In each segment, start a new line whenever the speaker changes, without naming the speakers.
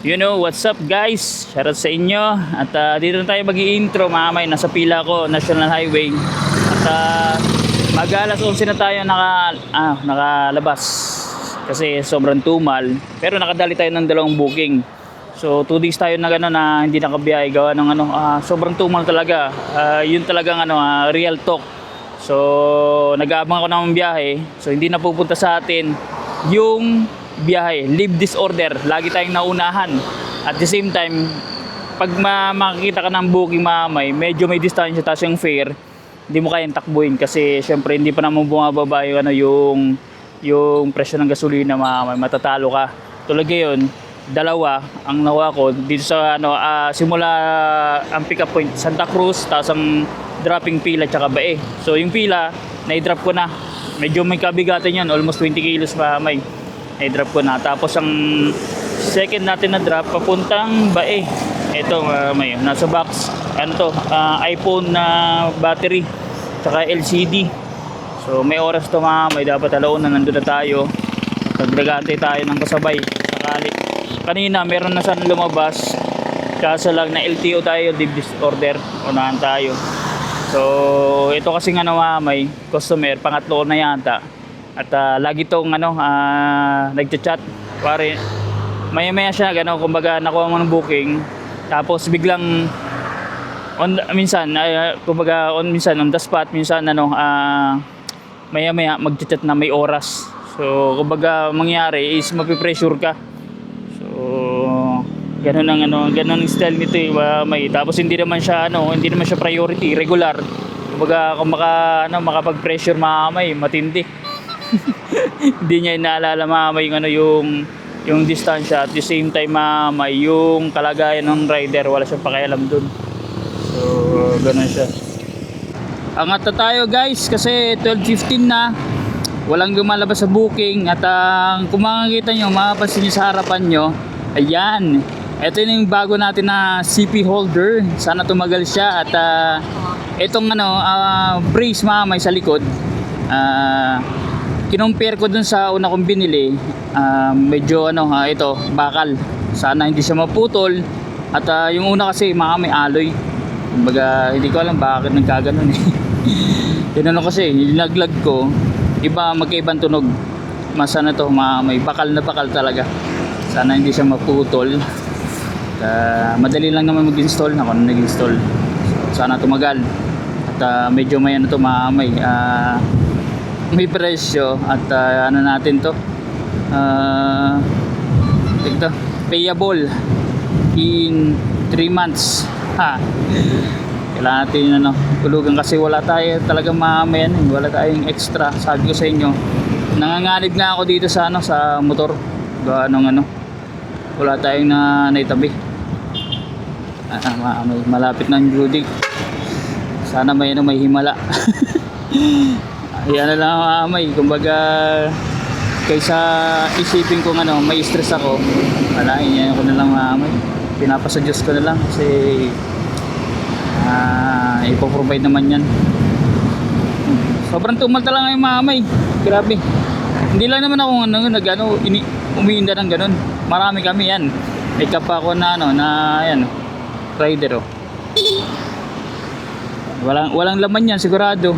You know, what's up guys? Shoutout sa inyo. At dito na tayo mag-i-intro mamay. Nasa pila ko, National Highway. At mag-alas 11 na tayo nakalabas. Kasi sobrang tumal. Pero nakadali tayo ng dalawang booking. So 2 days tayo na hindi nakabiyahe. Gawa ng sobrang tumal talaga. Yun talagang real talk. So nag-aabang ako ng biyahe. So hindi na pupunta sa atin yung biyahe, leave disorder, lagi tayong naunahan. At the same time, pag makikita ka ng booking mamay, medyo may distansya taas yung fare, hindi mo kayang takbuhin kasi syempre hindi pa naman bumababa yung presyo ng gasolina mamay, matatalo ka. Tulad ngayon, dalawa ang nakuha ko dito sa simula ang pick up point Santa Cruz, tapos ang dropping pila tsaka Bae. So yung pila, na-drop ko na. Medyo may kabigatan yan, almost 20 kilos mamay. I-drop ko na. Tapos ang second natin na drop papuntang Bae. Ito may nasa box. iPhone na battery tsaka LCD. So may oras to may dapat alauna nandun na tayo. Nagdagante tayo ng kasabay sakali. Kanina meron na sana lumabas. Kaso lang na LTO tayo, leave disorder. Unahan tayo. So ito kasi may customer pangatlo na yata. At lagi tong nagchat-chat. Pare, maya-maya siya kumbaga nakuha mo ng booking. Tapos biglang minsan on the spot, minsan maya-maya magchat-chat na may oras. So kumbaga mangyari is mapipressure ka. So ganun ang style nito may. Tapos hindi naman siya priority, regular. Kumbaga kung makapag-pressure matindi. Hindi niya inaalala yung distansya, at the same time yung kalagayan ng rider, wala siyang pakialam dun. So ganun siya. Angat na tayo guys kasi 12:15 na, walang lumalabas sa booking. At kung makikita nyo, mapapansin nyo sa harapan nyo, ayan, ito yung bago natin na CP holder. Sana tumagal siya. At itong brace may sa likod, kinumpare ko dun sa una kong binili, medyo ito bakal, sana hindi siya maputol. At yung una kasi may alloy, kumbaga hindi ko alam bakit nagkaganon tinanong kasi nilaglag ko, magkaibang tunog. Mas may bakal na bakal talaga, sana hindi siya maputol. Madali lang naman mag-install, ako na nag-install. So, sana tumagal. At medyo may may presyo. At natin to ito, payable in 3 months. Kailangan natin tulugan kasi wala tayo talagang wala tayong extra. Sabi ko sa inyo, nanganganib nga ako dito sa sa motor. Wala tayong naitabi. Malapit ng Judy. Sana may himala. Yan na lang kumbaga kaysa isipin ko may stress ako, yan ko na lang pinapasa-Diyos ko na lang kasi ipoprovide naman yan. Sobrang tumal talaga yung grabe. Hindi lang naman ako umiinda ng ganun, marami kami yan. May kapa ako na rider walang laman yan sigurado.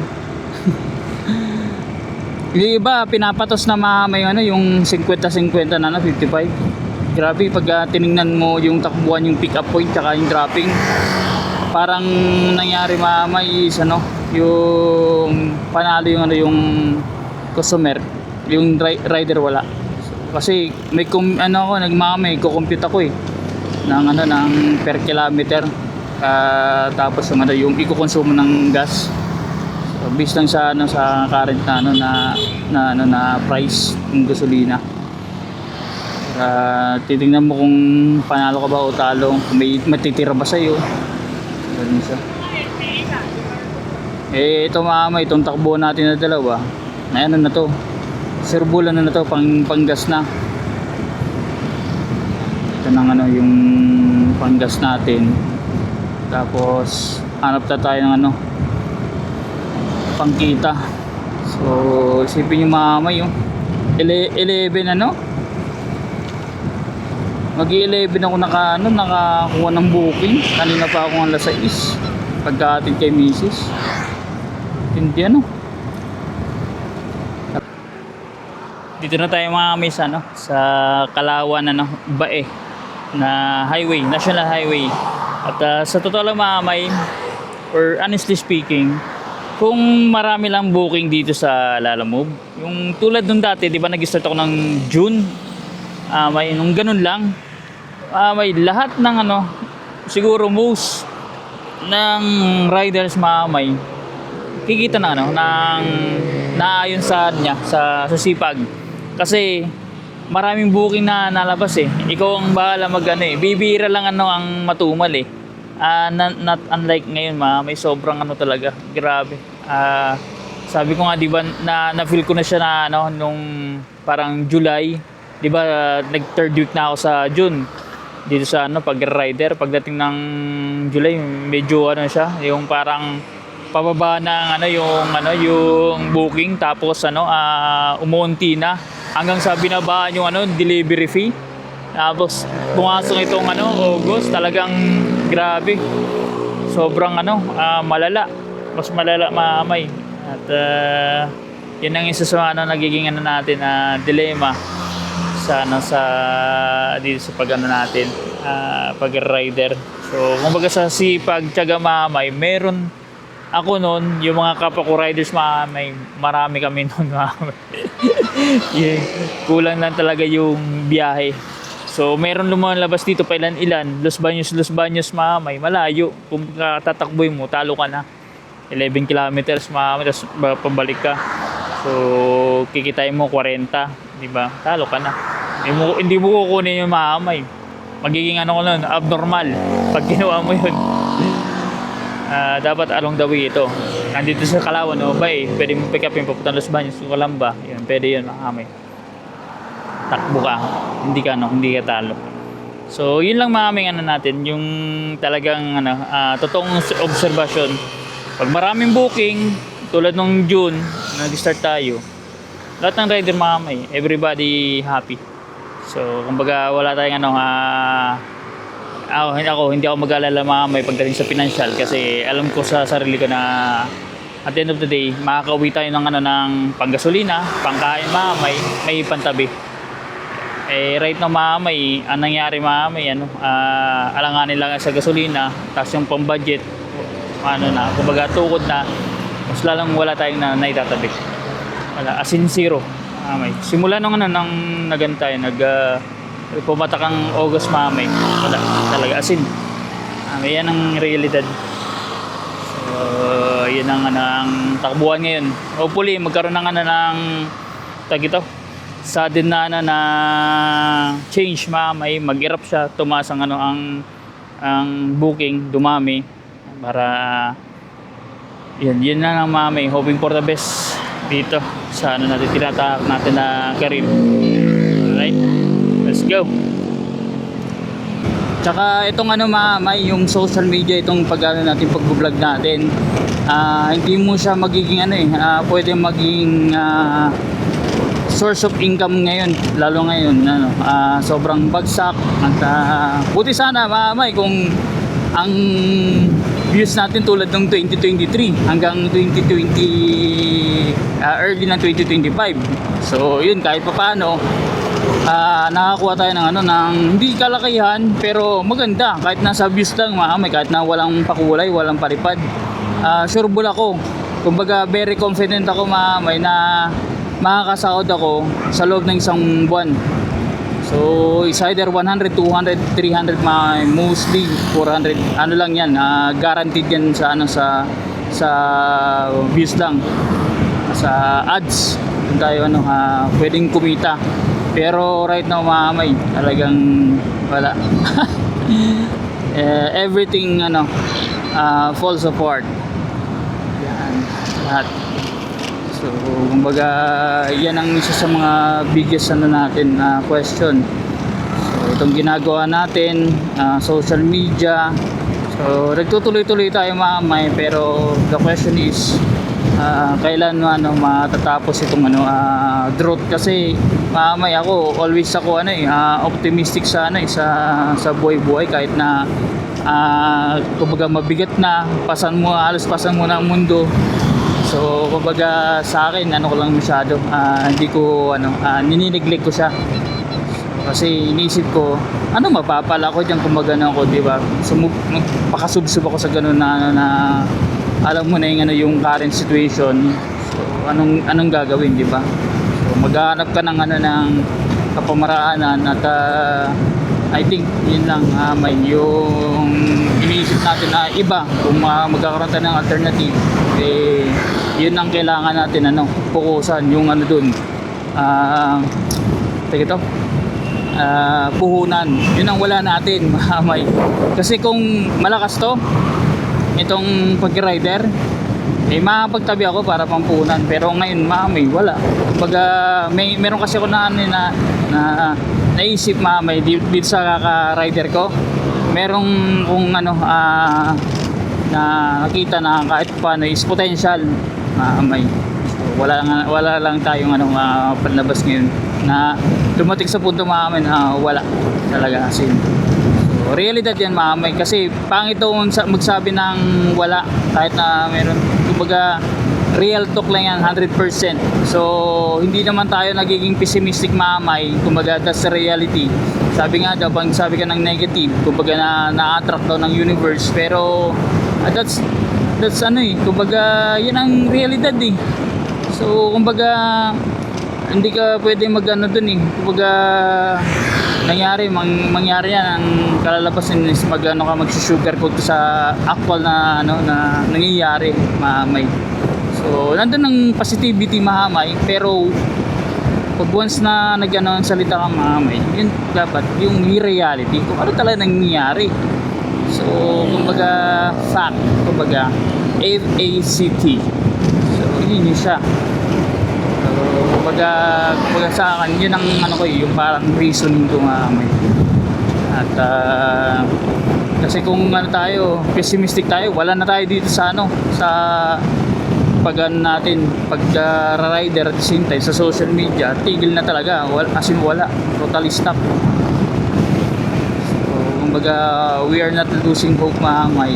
Yung iba pinapatos na may yung 50-50 na 55. Grabe pag tiningnan mo yung takbuhan, yung pick up point tsaka yung dropping, parang nangyari is yung panalo yung customer, yung rider wala. Kasi may kukompute ako ng per kilometer. Tapos yung iko-consume ng gas, based lang sa current na price ng gasolina. Titingnan mo kung panalo ka ba o talo, kung may matitira ba sa'yo. Ganun siya. Ito itong takbo natin na dalawa, na to, serbulan na to, panggas na. Ito yung panggas natin. Tapos hanap na tayo ng pangkita. So isipin nyo 11 Mag-11 ako nakakuha ng booking. Kanina pa ako alas 6. Pagkaatid kay Mrs. Hindi ano. Dito na tayo mga miss sa Kalawan Bae na highway, national highway. At sa totoo lang mga may, or honestly speaking, kung marami lang booking dito sa Lalamove, yung tulad nung dati, di ba nag-start ako ng June, may nung ganun lang, may lahat ng siguro most ng riders mamay kikita na ng naayon sa niya sa sipag kasi maraming booking na nalabas ikaw ang bahala bibira lang ang matumal not unlike ngayon may sobrang talaga grabe. Sabi ko nga di ba na feel ko na siya na nung parang July, di ba nag third week na ako sa June dito sa pag-rider. Pagdating ng July medyo siya yung parang pababa ng yung booking, tapos umunti na hanggang sa binabaan yung delivery fee. Tapos pumasok itong August, talagang grabe, sobrang malala, mas malala mamay. At yun ang isa sa nagiging natin dilemma sa dito sa natin pag-rider. So kumbaga sa sipag tiyaga mamay, meron ako noon, yung mga kapwa ko riders mamay, marami kami noon mamay. Yeah, kulang lang talaga yung biyahe. So meron lumalabas dito pa ilan Los Baños mamay, malayo. Kung tatakboy mo talo ka na 11 kilometers mamay, tapos pabalik ka. So kikitain mo 40, di ba? Talo ka na. Hindi mo kukunin yung mamay. Magiging abnormal pag ginawa mo yun. Dapat along the way ito. Nandito sa Kalawan Bae, pwede mo pick up yung papuntang Los Baños, Calamba. Yun, pwede yun mamay. Takbo ka, hindi ka talo. So yun lang mamay natin, yung talagang totoong obserbasyon. Pag maraming booking, tulad nung June, nag-start tayo, lahat ng rider mamay, everybody happy. So kumbaga wala tayong hindi ako mag-alala mamay pagdating sa financial, kasi alam ko sa sarili ko na at the end of the day makakauwi tayo ng panggasolina, pangkain mamay, may pantabi. Right now mamay, ang nangyari mamay alanganin lang sa gasolina, tapos yung pang-budget kumbaga tukod na, mas lalang wala tayong naitatabi. Wala, as in zero mamay. Simula nung nang nagantay pumatak ang August mamay, wala talaga, as in yan ang realidad. So yun ang takbuhan ngayon. Hopefully magkaroon ng sudden na change mamay, mag-erupt siya, tumaas ang ang booking, dumami para yun na lang mamay. Hoping for the best dito sa natin tinatahak natin na career. Alright, let's go. Tsaka itong mamay, yung social media, itong natin pag-vlog natin, hindi mo siya magiging pwede maging source of income ngayon, lalo ngayon sobrang bagsak. At buti sana mamay kung ang views natin tulad ng 2023 hanggang 2020, early ng 2025. So yun, kahit paano nakakuha tayo ng hindi kalakihan pero maganda, kahit nasa views lang mamay, kahit na walang pakulay, walang palipad. Sureball ako, kumbaga very confident ako mamay na makakasahod ako sa loob ng isang buwan. So it's either 100, 200, 300, mostly 400, lang yan, guaranteed yan sa sa views lang, sa ads tayo pwedeng kumita. Pero right now mamay, talagang wala. Everything falls apart yan, lahat. So kumbaga yan ang isa sa mga biggest natin question. So itong ginagawa natin, social media, so nagtutuloy-tuloy tayo mamay, pero the question is kailan matatapos itong drought kasi mamay always ako optimistic sa sa buhay-buhay kahit na kumbaga mabigat na halos pasan mo na ang mundo. So kumbaga sa akin ko lang masyado hindi ko ninineglect ko siya kasi iniisip ko mapapala ko diyan kumbaga ako, di ba? So pakasubsob ako sa ganun na alam mo na yung current situation. So anong gagawin, di ba? So maghahanap ka ng ng kapamaraanan at I think yun lang may yung iniisip natin na iba kung magkakaroon tayo ng alternative, yun ang kailangan natin fokusan yung dun ito puhunan, yun ang wala natin mahamay. Kasi kung malakas to itong pag-rider makapagtabi ako para pampunan, pero ngayon mahamay wala. Kumbaga meron kasi ako na naisip mahamay dito sa kaka-rider ko, merong kung na nakita na kahit paano is potential mahamay. So, wala lang tayong panlabas ngayon na dumating sa punto mahamay wala talaga kasi. So, realidad yan mahamay kasi pangit magsabi ng wala kahit na meron, kumbaga real talk lang yan 100%. So hindi naman tayo nagiging pessimistic mahamay, kumbaga that's the reality. Sabi nga daw pag sabi ka ng negative kumbaga na-attract daw ng universe, pero that's kumbaga yun ang realidad So kumbaga hindi ka pwede dun kumbaga mangyari yan ang kalalabasan is ka magsusugarcoat sa actual na nangyayari mahamay. So nandun ang positivity mahamay, pero pag once na salita ka mahamay, yun dapat yung reality kung ano talaga nangyayari. So kumbaga fact, kumbaga FACT. So yun siya. Kumbaga sa akin yun ang yung parang reasoning ko mahamay. At kasi kung tayo pessimistic tayo, wala na tayo dito sa sa natin pag-rider at the same time sa social media, tigil na talaga, wala, totally stop. So kumbaga we are not losing hope mahamay.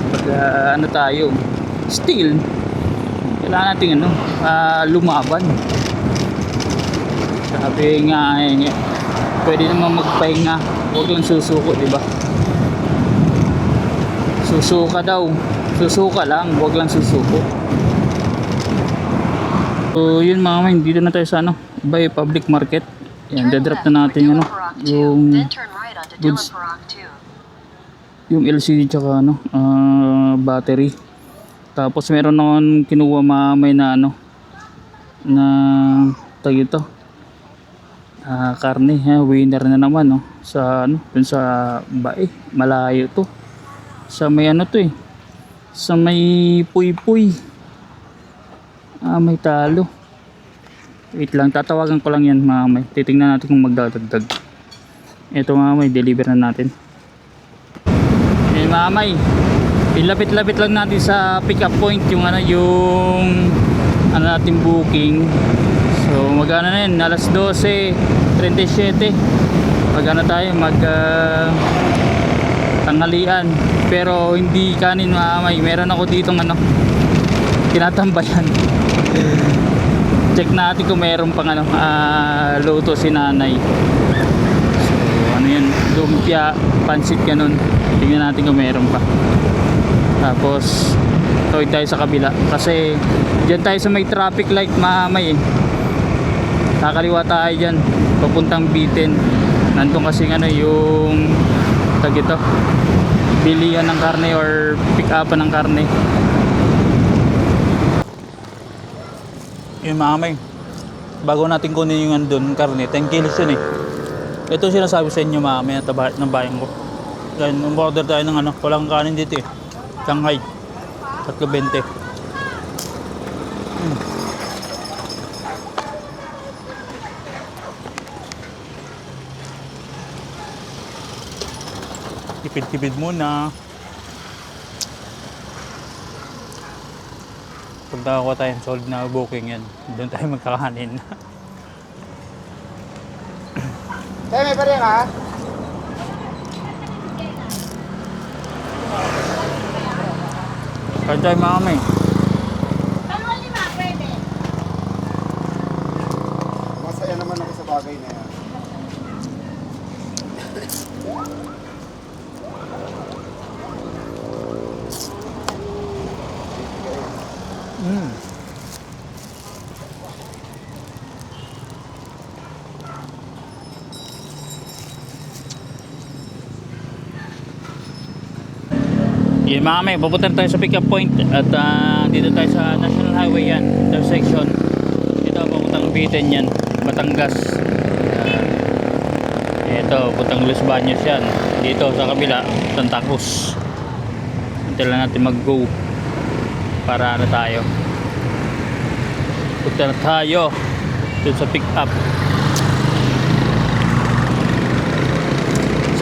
Kumbaga tayo still kailangan natin lumaban. Sabi nga pwede naman magpahinga, huwag lang susuko, di ba? Susuka lang, huwag lang susuko. So yun mga main, dito na tayo sa by public market. Yan, dadrop na natin yung goods, yung LCD tsaka battery. Tapos meron akong kinuha mamay na na tag ito karne, winner na naman sa dun sa malayo to, sa may sa may puy-puy. May talo. Wait lang, tatawagan ko lang yan mamay. Titingnan natin kung magdadagdag. Ito mamay, deliver na natin. Mamay, ilapit-lapit lang natin sa pick up point yung yung natin booking. So magana na yun, alas 12:37 magana tayo tanghalian, pero hindi kanin mamay. Meron ako dito tinatambayan. Check natin kung meron pang luto si nanay. So yun, lumpia, pansit ganun. Tingnan natin kung meron pa. Tapos tawid tayo sa kabila kasi dyan tayo sa may traffic light mamay kakaliwa tayo dyan papuntang Bitin. Nandun kasi yung tag ito, bilihan ng karne or pick upan ng karne. Yung mamay, bago natin kunin yung karne, 10 kilos yun ito sinasabi sa inyo mamay ng bayan ko. Ganyan, umorder tayo ng walang kanin dito Shanghai 3.20. Tipid-tipid muna. pag nakakuha tayong sold na booking yan, doon tayo magkakanin.
Tayo, may pare ka?
Kaya tayo mga kamay.
Masaya naman ako sa bagay na yan.
Yun mga kamay, papunta tayo sa pick up point. At dito tayo sa National Highway yan, intersection. Dito papuntang Bitin yan, Batangas. Ito, puntang Los Baños yan. Dito sa kabila, Santa Cruz. Hintayin lang natin mag-go para ano tayo. Punta na tayo dito sa pick up.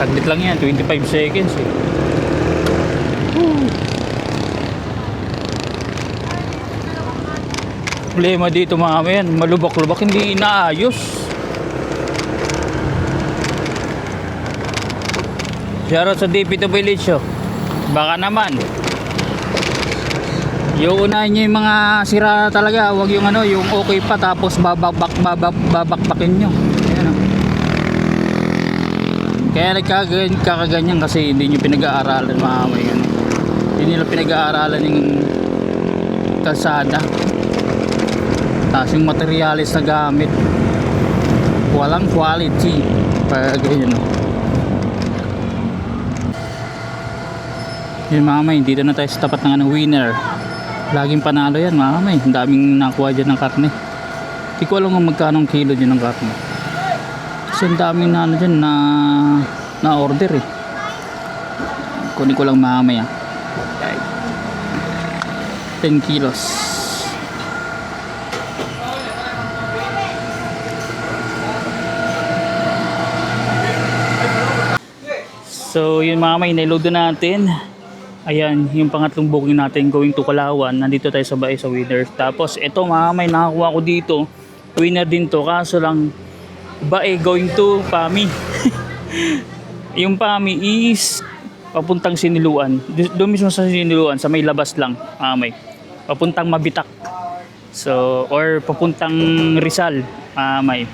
Saglit lang yan, 25 seconds eh. Problema dito mga men, malubak-lubak, hindi inaayos. Shoutout sa DPWH, oh. Baka naman yung unahin nyo yung mga sira talaga, wag yung ano, yung okay pa tapos babakbakin nyo. Ayan, oh. Kaya nagkakaganyan kasi hindi nyo pinag-aaralan mga may ano. Hindi nila pinag-aaralan yung kalsada. Tapos yung materialis na gamit walang quality. Pag ganyan, no? Yun mga may, dito na tayo sa tapat ng winner. Laging panalo yan mga may. Ang daming nakuha dyan ng karne. Hindi ko alam kung magkano ang kilo dyan ng karne. Kasi ang daming na ano dyan na order eh. Kunin ko lang mga may, 10 kilos. So yun mga may, naiload na natin. Ayan, yung pangatlong booking natin going to Kalawan. Nandito tayo sa bahay sa winner. Tapos ito mga may, nakakuha ko dito. Winner din to, kaso lang bae going to Pami. Yung Pami is papuntang Siniluan. Doon mismo sa Siniluan, sa may labas lang mga may. Papuntang Mabitak. So, or papuntang Rizal may.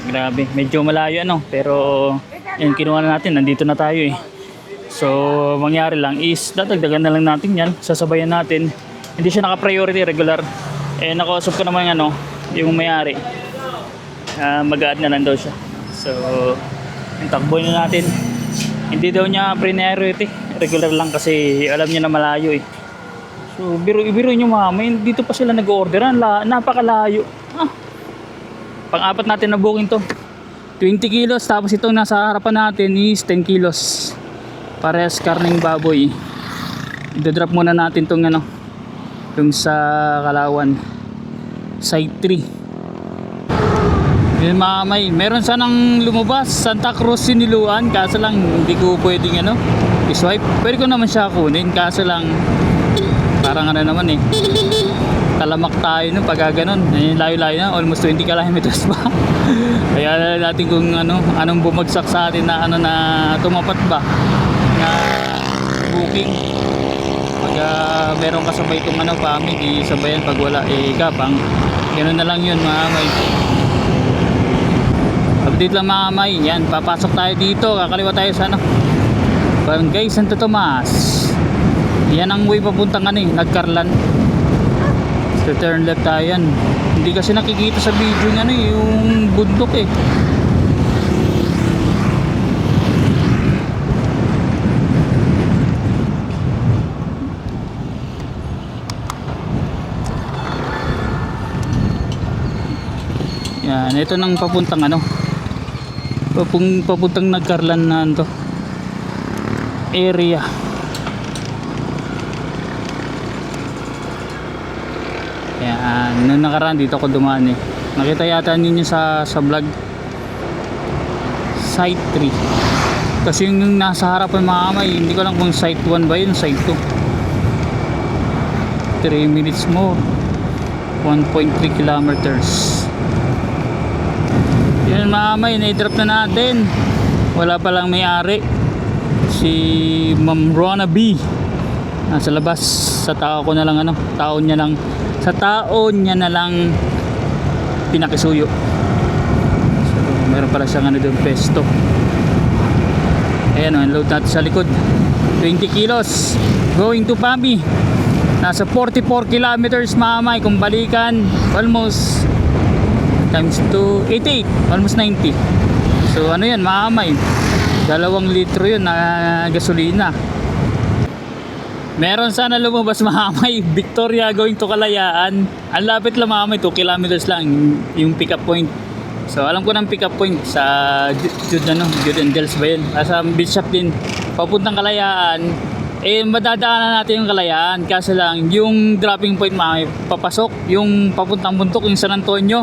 Grabe, medyo malayo ano, pero yan, kinuha na natin, nandito na tayo eh. So mangyari lang is dadagdagan na lang natin yan, sasabayan natin. Hindi siya naka-priority, regular. Eh nakausap ko naman ano, yung may-ari, mag-add na lang daw siya. So yung takboy na natin. Hindi daw niya priority, regular lang kasi alam niya na malayo eh. So biro nyo mama, dito pa sila nag-orderan, napakalayo. Pang-apat natin na booking to, 20 kilos. Tapos itong nasa harapan natin is 10 kilos. Parehas karning baboy. I-drop muna natin tong ano, yung sa Kalawan side 3. Yun mga may, meron sanang lumabas Santa Cruz Siniluan, kaso lang hindi ko pwedeng ano, i-swipe. Pwede ko naman siya kunin, kaso lang parang ano naman eh, talamak tayo no pag ganon. Layo-layo na, almost 20 kilometers pa. Kaya natin kung anong bumagsak sa atin na ano, na tumapat ba na booking. Pag meron kasabay itong ano Pami, di sabayan. Pag wala eh gapang. Ganoon na lang yun mga may. Update lang mga may. Yan, papasok tayo dito, kakaliwa tayo sa ano, Barangay Santo Tomas. Yan ang way papuntang ano eh, Nagkarlan. So turn left tayo yan. Hindi kasi nakikita sa video ng ano, yung bundok eh. Yan, ito nang papuntang ano, papuntang Nagkarlan na to area. Yan, nung nakaraan dito ako dumaan eh. Nakita yata ninyo sa vlog site 3. Kasi yung nasa harapan mga kamay, hindi ko lang kung site 1 ba yun, site 2. 3 minutes more. 1.3 kilometers. Yun mamay, na-drop na natin. Wala pa lang may-ari. Si Ma'am Rona B. Nasa labas. Sa taon niya na lang pinakisuyo. So, meron pala siyang doon pesto. Ayan, unload natin sa likod. 20 kilos. Going to Pami. Nasa 44 kilometers mamay. Kung balikan, almost times 2, 88. Almost 90. So ano yan mamay. 2 litro yun na gasolina. Meron sana lumabas mamay. Victoria going to Kalayaan. Ang lapit lang mamay. 2 kilometers lang yung pick up point. So alam ko ng pick up point sa Jude and Dels ba yun? Sa Bishop din. Papuntang Kalayaan. Madadaanan natin yung Kalayaan. Kaso lang yung dropping point mamay papasok. Yung papuntang bundok yung San Antonio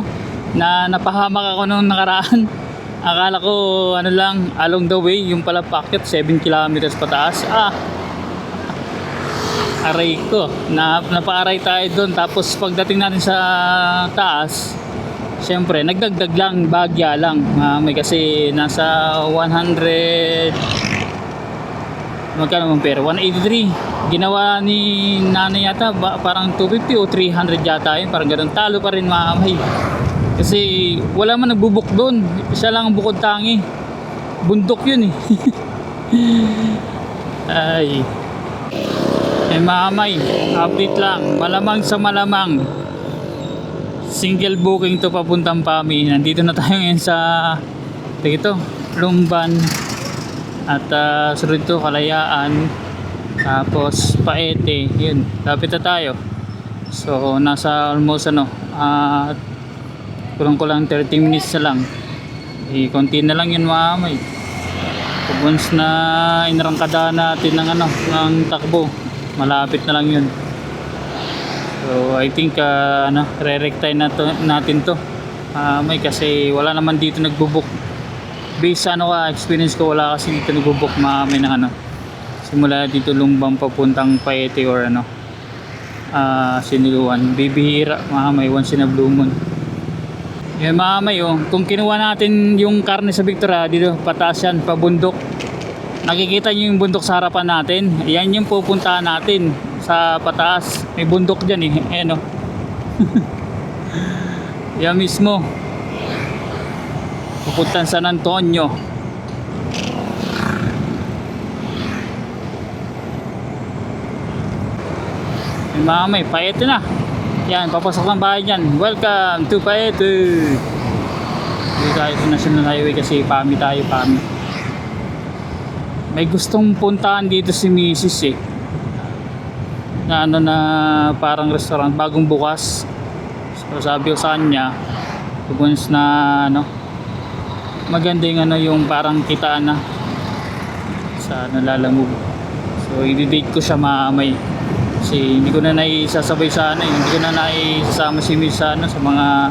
na napahamak ako nung nakaraan. Akala ko lang along the way. Yung pala packet 7 kilometers pataas. Aray ko. Napaaray tayo doon. Tapos pagdating natin sa taas, siyempre nagdagdag lang, bagya lang. May kasi nasa 100 magkano mong pera? 183. Ginawa ni nanay yata parang 250 o 300 yata yun. Parang ganun. Talo pa rin mamay. Kasi wala man nagbubuk doon. Isa lang ang bukod tangi. Bundok yun eh. Ay. Mamay, update lang. Malamang sa malamang. Single booking to papuntang Pami. Nandito na tayo ngayon sa Lumban. At sunod to Kalayaan. Tapos Paete. Yun, lapit na tayo. So nasa almost kulang 30 minutes na lang. Konti na lang yun mamay. Once na inarangkada natin ng takbo, malapit na lang yun. So I think re-rectine natin to may kasi wala naman dito nagbubuk. Based sa experience ko, wala kasi dito nagbubuk may ng simula dito Lumbang papuntang Paete or Siniluan. Bibihira may once in a blue moon. Yan mamay kung kinuha natin yung karne sa Victoria dito pataas yan, pabundok. Nakikita nyo yung bundok sa harapan natin. Yan yung pupuntahan natin sa pataas. May bundok dyan eh. Ayan yan mismo. Pupuntahan San Antonio. May mamay, Paete na. Yan, papasok ng bahay dyan. Welcome to Paete. Dito tayo sa National Highway kasi Pami tayo, Pami. May gustong puntahan dito si Mrs. Na na parang restaurant bagong bukas. So sabi ko sa kanya, once na maganda yung parang kitaan na sa Lalamove. So i-date ko siya mamay. Kasi hindi ko na naisasabay sa hindi ko na naisasama si Mrs. sa mga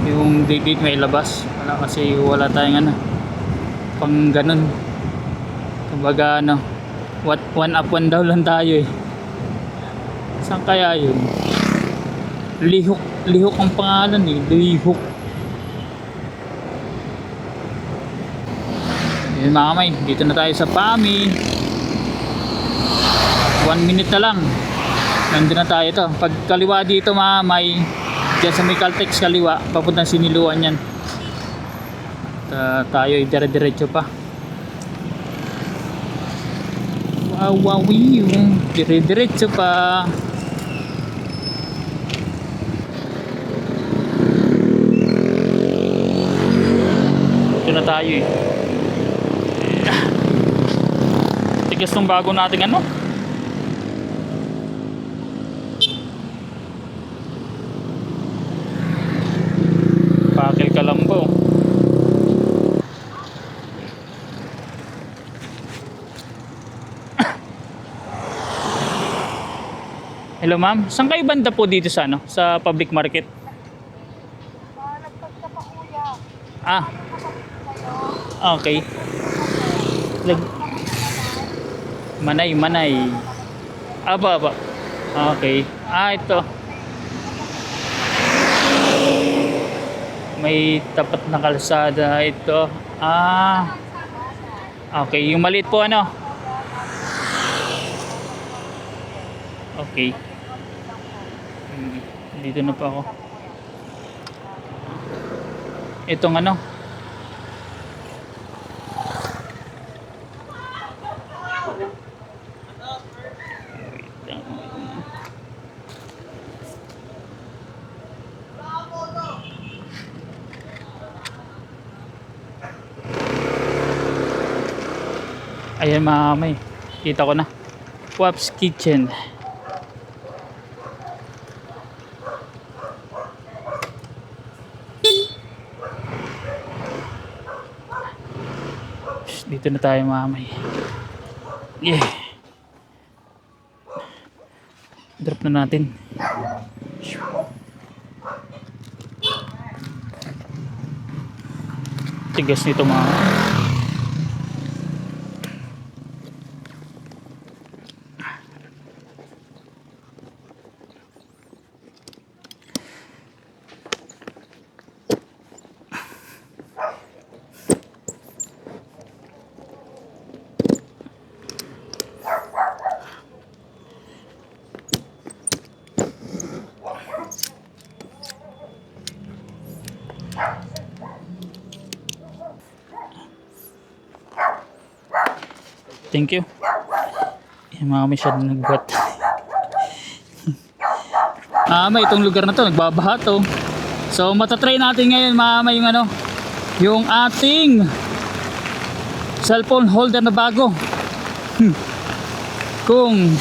yung date may labas. Kasi wala tayong pang ganun. Kumbaga one up one down lang tayo eh. Saan kaya yun? Lihok ang pangalan eh. Lihok. Yun mamay, dito na tayo sa Pami. 1 minute na lang. Nandun na tayo to. Pag kaliwa dito mamay, dyan sa may Caltex kaliwa, papuntang Siniluan yan. At tayo dire-diretso pa. Wow, dire-diretso pa. Ito na tayo eh. Tigas tong bago nating Pakil Kalambo. Hello ma'am, saan kayo banda po dito sa sa public market?
Nagpagka pa kuya.
Okay. Manay. Aba. Okay. Ito. May tapat na kalsada ito. Okay, yung maliit po ano? Okay. Dito na pa ako. Itong ano? Ayan mga kamay. Kita ko na. Wap's Kitchen. Dito na tayo mga kamay. Yeah. Drop na natin. Tigas nito mga kamay. Thank you. Yung mga masyado nagbuhat. May itong lugar na to, nagbabaha to. So matatry natin ngayon mga yung ano, yung ating cellphone holder na bago. Kung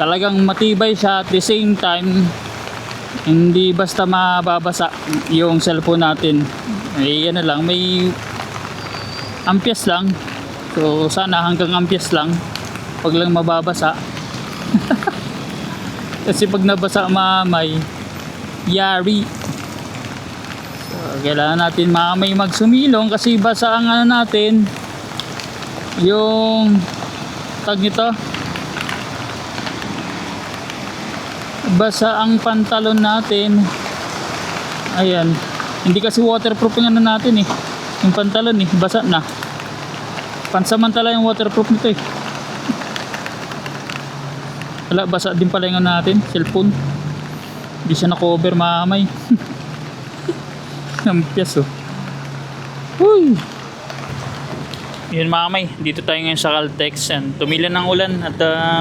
talagang matibay siya at the same time hindi basta mababasa yung cellphone natin. Ano lang, may ampias lang. So sana hanggang ampias lang, pag lang mababasa. Kasi pag nabasa mamay, yari. So kailangan natin mamay magsumilong kasi basa ang ano natin, yung tag nito, basa ang pantalon natin. Ayan, hindi kasi waterproof yung ano natin yung pantalon basa na. Pansamantala yung waterproof nito Wala, basa din pala yung natin, cellphone. Hindi siya na-cover mamay. Nampias Uy! Yun mamay, dito tayo ngayon sa Caltex and tumila ng ulan at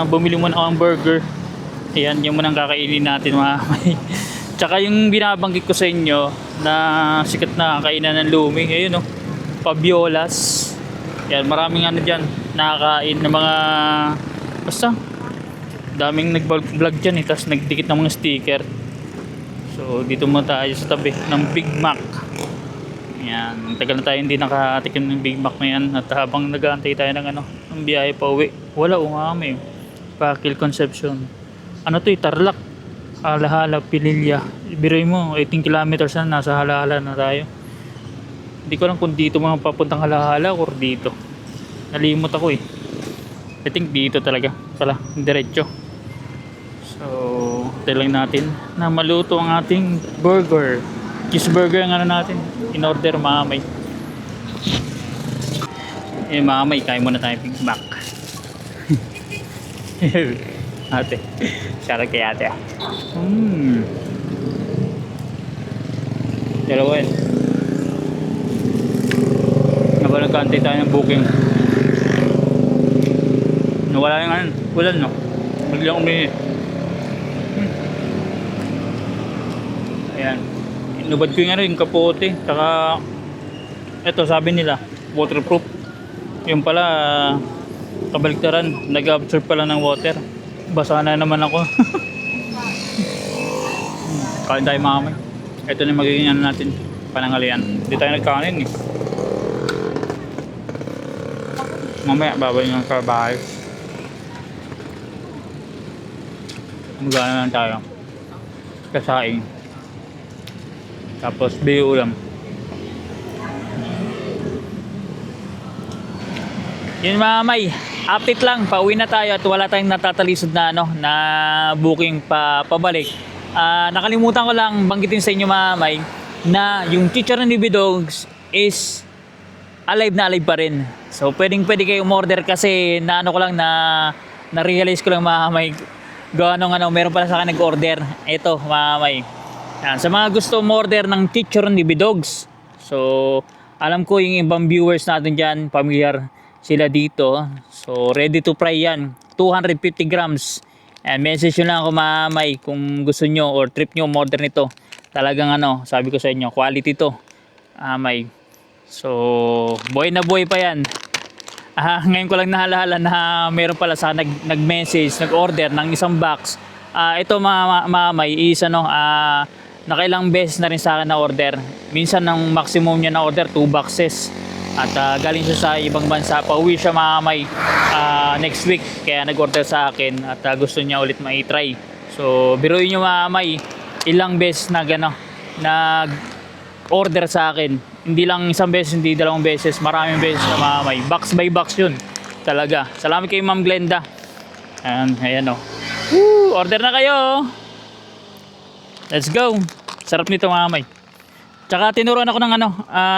bumili muna ako ng burger. Ayan, yung munang kakainin natin mamay. Tsaka yung binabanggit ko sa inyo na sikat na kainan ng Lumi, ayun Pabiolas. Yan, maraming ano dyan, nakakain ng mga, basta, daming nag-vlog dyan tapos nagdikit ng mga sticker. So, dito muna tayo sa tabi ng Big Mac. Yan, tagal na tayo hindi nakatikim ng Big Mac na yan. At habang nag-aantay tayo ng ng biyahe pa uwi, wala, umami. Pakil Concepcion. Ano to Tarlac. Halahala, Pililla. Biroy mo, 18 kilometers na, nasa Halahala na tayo. Hindi ko alam kung dito mga papuntang Halahala or dito. Nalimot ako I think dito talaga pala, diretso. So, tayo lang natin na maluto ang ating burger. Cheeseburger ang ano natin. In order mamay. Mamay, kain muna tayo Big Mac. Ate. Shout kay ate. Dalawa yan. Nagkantay tayo ng booking. Nawala yung ulan biglang uminit. Ayan, inubad ko yung kapote. Saka eto, sabi nila waterproof. Yung pala kabaliktaran, nag-absorb pala ng water. Basa na naman ako. Kain tayo mamay. Ito na magiging natin panangalian. Hindi tayo nagkanin mamaya babay ng kabahay. Magana lang tayo. Kasaing. Tapos bili ulam. Yun mamay. Update lang. Pauwi na tayo at wala tayong natatalisod na na booking pabalik. Nakalimutan ko lang banggitin sa inyo mamay na yung chicharon ni Bidogs is alive na alive pa rin. So pwede kayo umorder kasi na ano ko lang na realize ko lang may meron pala sa akin nag-order. Ito may yan, sa mga gusto umorder ng chicharon ni Bidogs. So alam ko yung ibang viewers natin dyan familiar sila dito. So ready to fry yan, 250 grams. And message nyo lang ako kung gusto nyo or trip nyo umorder nito. Talagang sabi ko sa inyo, quality to. So, buhay na buhay pa yan. Ngayon ko lang nahalala na meron pala sa nag-message, nag-order ng isang box. Ito mamay is nakailang beses na rin sa akin na order. Minsan ang maximum niya na order 2 boxes. At galing siya sa ibang bansa, pauwi siya mamay next week. Kaya nag-order sa akin at gusto niya ulit ma-try. So, biruin nyo mamay ilang beses na nag-order sa akin. Hindi lang isang beses, hindi dalawang beses, maraming beses na mamay. Box by box yun. Talaga. Salamat kay Ma'am Glenda. Ayan o. Order na kayo. Let's go. Sarap nito mamay. Tsaka tinuruan ako ng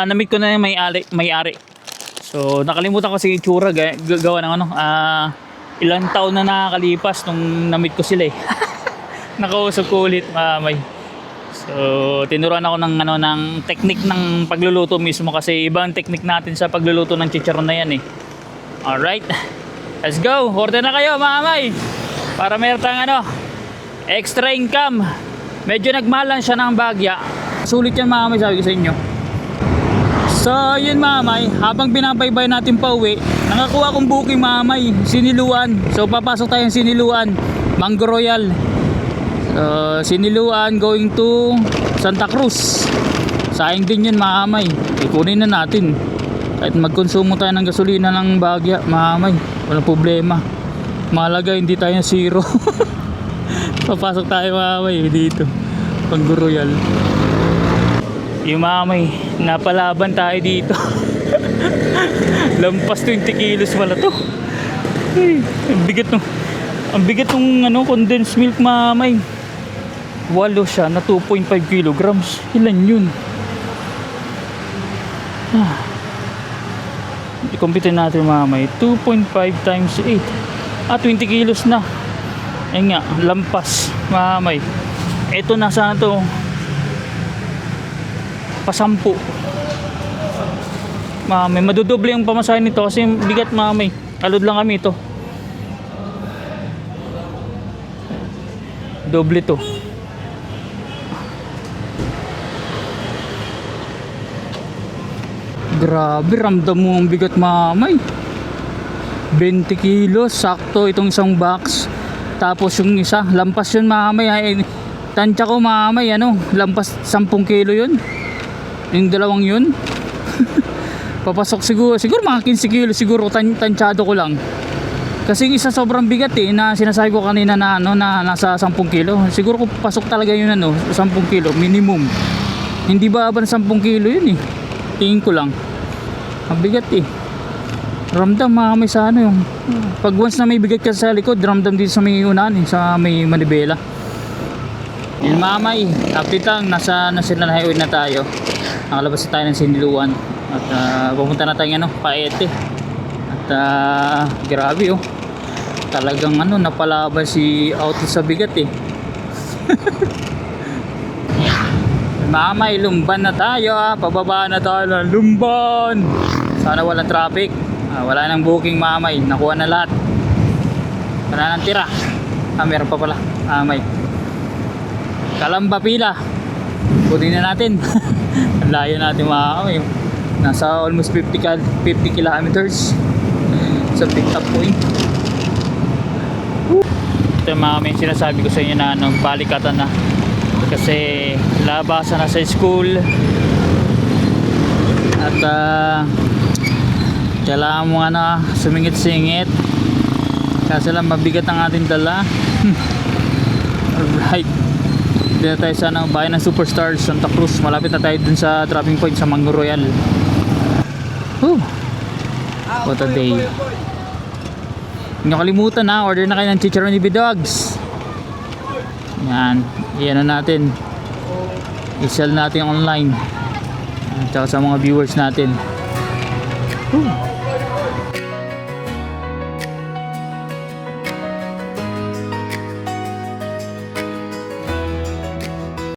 na-meet ko na yung may-ari. So nakalimutan ko si itsura gawa ng ilang taon na nakakalipas nung na-meet ko sila eh. Nakausap ko ulit mamay. So tinuruan ako ng technique ng pagluluto mismo kasi ibang technique natin sa pagluluto ng chicharon na yan eh. Alright. Let's go. Order na kayo mamay. Para meron tayong extra income. Medyo nagmahal lang siya ng bagya. Sulit yan mamay, sabi ko sa inyo. So yun mamay, habang pinabaybay natin pa uwi, nakakuha kong booking mamay, Siniluan. So papasok tayong Siniluan, Mango Royal. Siniluan going to Santa Cruz. Sayang din yun mamay, ikunin na natin. Kahit magkonsumo tayo ng gasolina ng bagya mamay, walang problema. Mahalaga hindi tayo zero. Papasok tayo mamay dito, Mango Royal. Yung mamay, napalaban tayo dito. Lampas 20 kilos pala to. Ay, ang bigat nung condensed milk mamay. 8 siya na 2.5 kilograms. Ilan yun? I-compute natin mamay. 2.5 times 8. 20 kilos na. Ayun nga, lampas mamay. Ito nasa to pasampu. Mamay, madudoble ang pamasahe nito kasi bigat mamay. Alod lang kami ito. Doble to. Grabe, ramdam mo ang bigat mamay. 20 kilos, sakto itong isang box. Tapos yung isa, lampas yun mamay. Tansya ko mamay, lampas 10 kilo yun. Yung dalawang yun. Papasok siguro mga 15 kilo siguro, tansyado ko lang. Kasi yung isa sobrang bigat na sinasabi ko kanina na nasa 10 kilo. Siguro kung pasok talaga yun 10 kilo minimum. Hindi ba 10 kilo yun tingin ko lang. Ang bigat ramdam mamay sa yung pag once na may bigat ka sa likod, ramdam dito sa may unahan sa may manibela. Yun mamay, update lang, nasa National Highway na tayo. Nakalabas na tayo ng Siniluan at pumunta na tayo Paete. At grabe talagang napalaban si Auto sa bigat Mamay, Lumban na tayo pababa na tayo ng Lumban. Sana walang traffic. Wala nang booking mamay, nakuha na lahat. Wala nang tira. Meron pa pala mamay. Kalamba pila. Kunin na natin. Ang layo natin mamay. Nasa almost 50 kilometers sa pick up point. Ito mamay, sinasabi ko sa inyo na balikatan na. Kasi labasan na sa school. At kailangan mo sumingit-singit kasi lang mabigat ang ating dala. Alright, dito na tayo sa bayan ng Superstars, Santa Cruz. Malapit na tayo dun sa dropping point sa Mango Royal. What a day. Hindi nyo kalimutan order na kayo ng chicharon ni Bidogs. Yan na natin. i-sell natin online. Tsaka sa mga viewers natin. Whew.